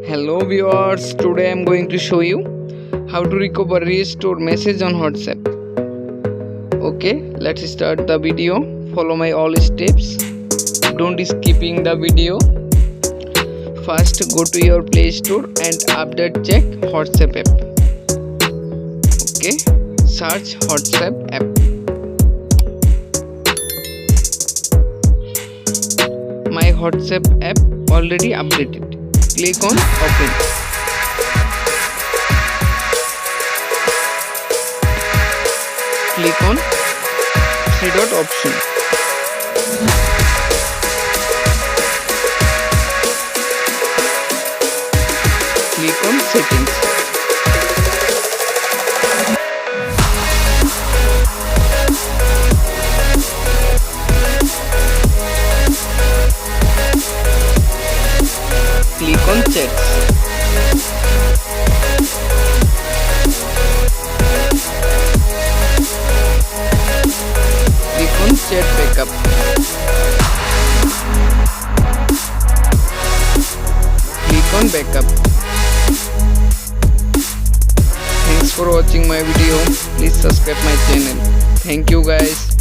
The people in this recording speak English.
Hello viewers, today I am going to show you how to recover restore message on WhatsApp. Okay, let's start the video. Follow my all steps. Don't skipping the video. First go to your Play Store and update check WhatsApp app. Okay, search WhatsApp app. My WhatsApp app already updated. Click on open. Click on three dot option. Click on settings. Click on chats. Click on chat backup. Click on backup. Thanks for watching my video. Please subscribe my channel. Thank you guys.